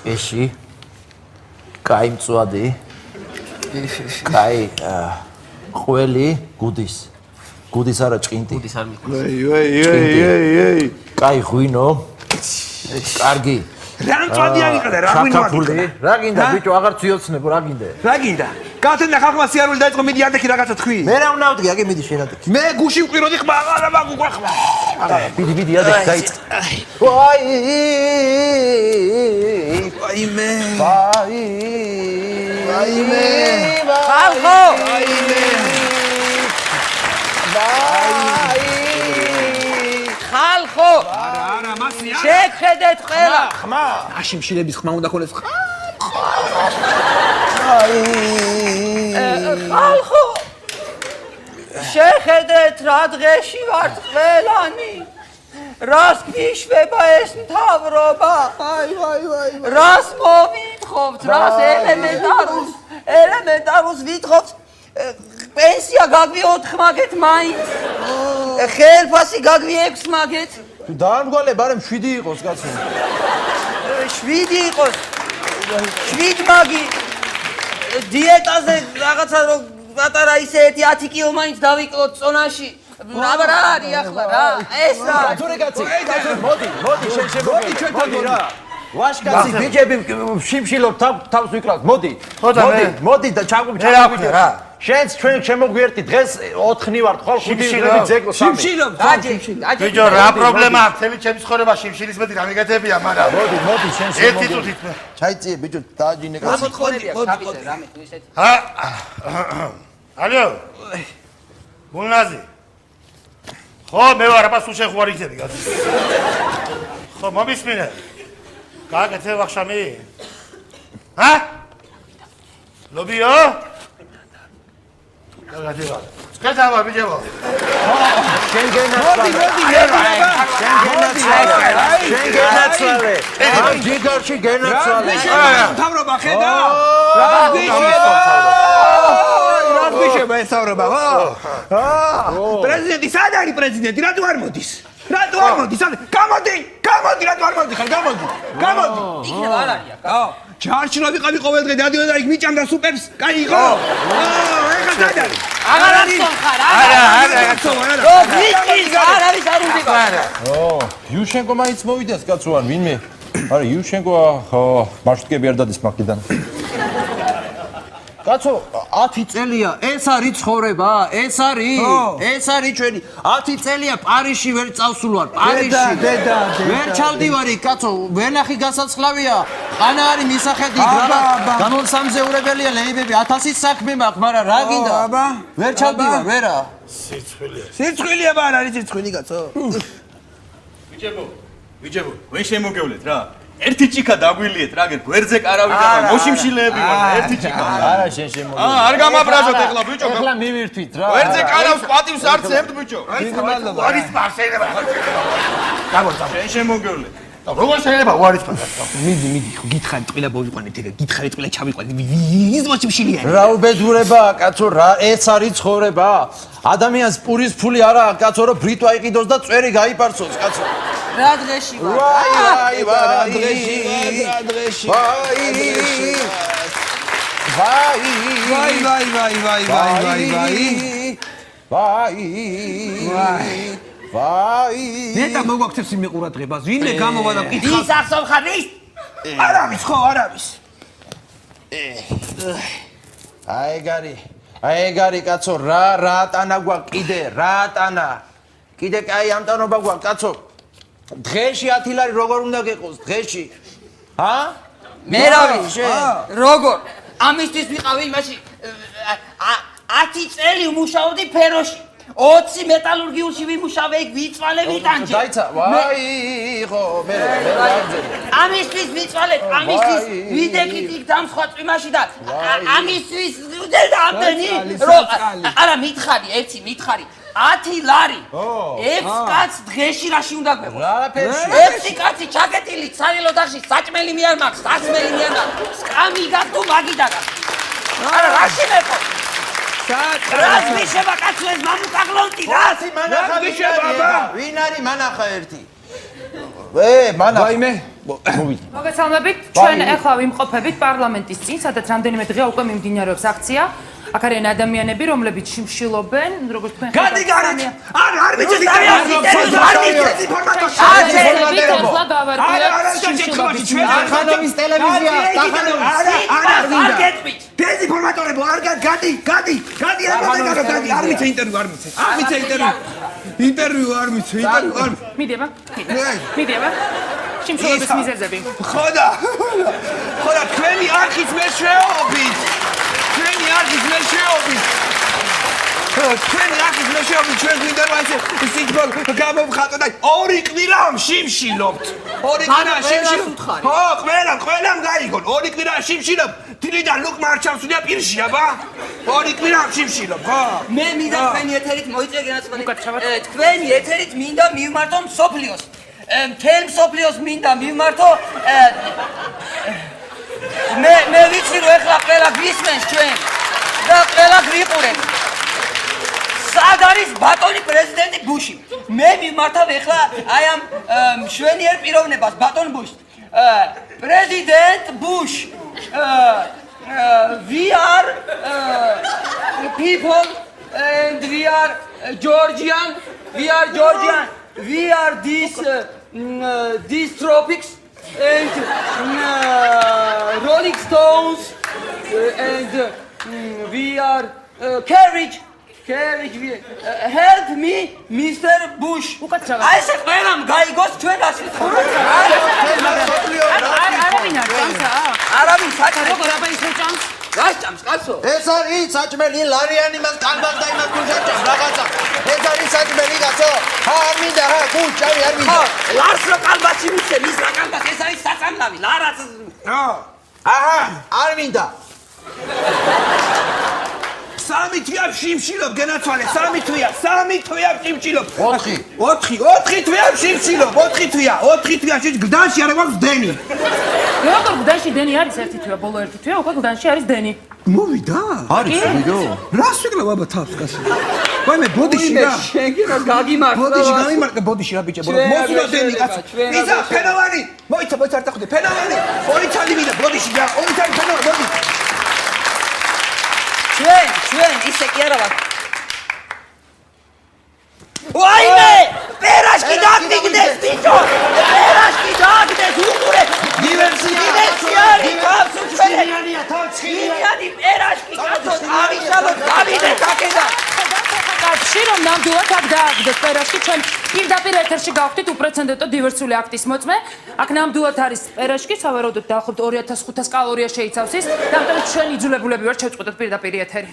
ტყეში კაი მწვადი კაი ყველი გუდის არა ჭყინტი გუდის არ მიყავს კაი ღვინო კარგი რა მწვადი აღიყდა რა ღვინო რა გინდა ბიჭო აღარ ციოცნებო რა გინდა რა გინდა გათენდა ხალხმა სიარული დაიწყო მიდი ადექი რაღაცა თქვი მე რა უნდა ვდგე აგე მიდი შენ ადექი მე გუში მყიროდი ხმა აღარა მაგუხმა მიდი ადექი დაიწყე ვაიმე ხალხო ხალხო არა მასია შეგხედეთ ყველა ხმა აში მშილების ხმა უნდა ქონდეს ხალხო შეხედეთ რა დღეში ვართ ყველანი რას გიშვება ეს მთავრობა რას მოვითხოვთ რას ელემენტარულს ვითხოვთ პენსია გაგვიოთ ხმაგეთ მაინც ხელფასი გაგვიექვს მაგეთ თუ დაამგვალებ არემ 7 იყოს კაცო 7 იყოს 7 მაგი დიეტაზე რაღაცა რო პატარა ისე 10 კილო მაინც დავიკლოთ წონაში რა არის ახლა რა ეს რა ძორე კაცი მოდი შენ შემოდი ჩვენთან რა ვაშკაცი ბიჭები შიმშილობ თავს ვიკრავთ მოდი და ჩაგვიჭრა რა შენც ჩვენ შემოგვიერთი დღეს 4-ნი ვართ ხო 5 შიმშილობ ძეგლო შიმშილობ აჯი ბიჭო რა პრობლემა აქვს თემი ჩემს ცხოვრება შიმშილის მეტი რა მიგეთებია მაგრამ მოდი შენ ერთი წუთით ჩაიწიე ბიჭო დააჯინე კაცი მოდი რამე თუ ისეთ ალო გულნაზი ხო მე ვარ აბა სულ შეხوارიძები კაცი ხო მომისმინე გააკეთე ვახშამი ლობიო გაგადება სკეთავა ბიჭებო შენ გენაცვალე ამ ჯიგარში გენაცვალე მთავრობა ხედა რა გიშება ეს მთავრობა პრეზიდენტი სად არის პრეზიდენტი რატო არ მოდის გამოდი რატო არ მოდი ხარ გამოდი იქნება არ არის აქ ჩარჩილო ვიყავი ყოველ დღე დადიოდა იქ მიჭამდა სუპერს კაი იყო ეხა სად არის აღარ არის ხარ არა არ არის არ უნდა იუშენკო მაინც მოვიდეს კაცო არ ვინმე არა იუშენკო მარშრუტკები არ დადის მაგიდან კაცო 10 წელია ეს არის ცხოვრება ეს არის ჩვენი 10 წელია პარიზში ვერ წავსულვარ პარიზში ვერ ჩავდივარი კაცო ვენახი გასაცხლავია ყანა არის მისახედი გამომსამზეურებელია ლეიბები 1000-ის საქმე მაქვს მაგრამ რა გინდა ვერ ჩავდივარ ვერა სირცხვილია ბარ არის სირცხვილი კაცო ბიჭებო ვენ შემოგევლეთ რა ერთი ჭიქა დაგვილიეთ რა გერ გვერდზე კარავიდან მოშიმშილეები ვარ ერთი ჭიქა არა შენ შემოდი არ გამაბრაზოთ ეხლა ბიჭო ეხლა მივირთვით რა გვერდზე კარავს პატივს არ ძებთ ბიჭო არის პარსენება შენ შემოგევლეთ როგორ შეიძლება უარის პატარა მიდი გითხარი ტყილა მოვიყვანეთ ეგ გითხარი ტყილა ჩავიყვანეთ ის მოშიმშილია რა უბედურება კაცო რა ეს არის ცხოვრება ადამიანს პურის ფული არა კაცო რომ ბრიტვა იყიდოს და წვერი გაიპარცოს კაცო რა დღეში ვარ ვაი ნეტა მოგვაქცევს იმ ყურადღებას ვინმე გამოვა და მკითხავს ის ახსოვ ხარ ის არავის ხო არავის აეგარი კაცო რა ტანა გვაქვს კიდე კაი ამტანობა გვაქვს კაცო დღეში 10 ლარი როგორ უნდა გეყოს დღეში მე რა ვიცი როგორ ამისთვის ვიყავი იმაში 10 წელი ვმუშაობდი ფეროში 20 მეტალურგიულში ვიმუშავე იქ ვიწვალე ვიტანჯე დაიცა ვაი ხო მე ამისთვის ვიწვალეთ ამისთვის ვიდექით იქ დამსხვა წვიმაში და ამისთვის უდედამდენი არა მითხარი 10 ლარი 6 კაცს დღეში რაში უნდა გვეყოს რა ფერში 6 კაცი ჩაკეტილი ცარილო დახში საჭმელი მიარ მაქვს სასმელი მიარ მაქვს სკამი გაქვს თუ მაგი დაგაქვს არა რაში მეყო რას მიშება კაცო ეს მამუკაგლონტი რას მანახა ვინ არის მანახა ერთი მანა. ვაიმე. მოგესალმებით, ჩვენ ახლა ვიმყოფებით პარლამენტის წინ, სადაც რამდენიმე დღეა უკვე მიმდინარეობს აქცია. აქ არიან ადამიანები, რომლებიც შიმშილობენ, როგორც თქვენ ხედავთ. გადი გარეთ. არ ვიცი არ ვიცი ინფორმატორი. ახლა გავარკვიოთ შიმშილობის ახანოვის ტელევიზია, ახანოვის. არ გეტყვით. დეზინფორმატორებო, არ გადი. არ ვიცი ინტერვიუ, არ ვიცი ინტერვიუ, არ ვიცი. მიდიება. შიმშილობის მიზეზები. ხოდა, თქვენი არქის მეშვეობით. ჩვენი არქის მეშვეობით ჩვენ გვინდა რომ ესე სიტყვა გამოვხატო და ორი კვირა შიმშილობთ. ხო, ყველამ გაიგონ. ორი კვირა შიმშილობ. დილიდან ლუკ მარჩავსუნია პირში, აბა. ორი კვირა შიმშილობ, ხო? მე მინდა თქვენი ეთერით მოიწვიე განაცხადი. თქვენი ეთერით მინდა მივმართო მსოფლიოს. მთელ მსოფლიოს მინდა მივმართო მე ვიცი რომ ეხლა ყველა გისმენს ჩვენ და ყველა გიყურეთ. სად არის ბატონი პრეზიდენტი ბუში? მე მიმართავ ეხლა აი ამ მშვენიერ პიროვნებას ბატონ ბუშს. President Bush, we are people and we are Georgian. We are these tropics and Rolling Stones and we are carriage. Help me, Mr. Bush. I said, "Madam, guy goes to us." Arabi, ეს არის საჭმელი ლარიანი მას კანბას და იმას გულშაჭამ რაღაცა. ეს არის საჭმელი გასო. არ მინდა რა გულჭავი არ მინდა. ლარს რო კანბასი მიცე, მის რა კანბას ეს არის საწამლავი. ლარაც. არ მინდა. სამი თვია შიმშილობ გენაცვალე, სამი თვია შიმშილობ. 4 თვია შიმშილობ, 4 თვია გდანში არ გვაქვს დენი. როგორ გდანში დენი არის ერთი თვია, ბოლო ერთი თვია, უკვე გდანში არის დენი. მოვიდა? არის ვიდეო. რას ვიქნა ბაბა თავს კაცი? ვაიმე ბოდიში რა? შეგირო გაგიმართლა. ბოდიში გამიმართა ბოდიში რა ბიჭე, მოსულა დენი კაცი. ისა ფენოვანი, მოიცა არ დახვდე, ფენოვანი. ორი თალი მინდა ბოდიში რა, ორი თალი ფენოვანი ბოდი. ჩვენ ისე კი არა ვარ. ვაიმე! პერაშკი დაგდიგდეს ბიჭო! პერაშკი დაგდეს უყურე! დივერსია რიკავს უჩვენიანია თავცხინიანი პერაშკი კაცო ავიშალოთ გავიდეთ აქედან. კაცი რომ ნამდვილად აქ დააგდეს პერაშკი ჩვენ პირდაპირ ეთერში გავხდით უპრეცედენტო დივერსიული აქტის მოწმე. აქ ნამდვილად არის პერაშკი, სავარაუდოდ დაახლოებით 2500 კალორია შეიცავს ის. და ამიტომ ჩვენ იძულებულები ვართ შევწყვეტოთ პირდაპირ ეთერი.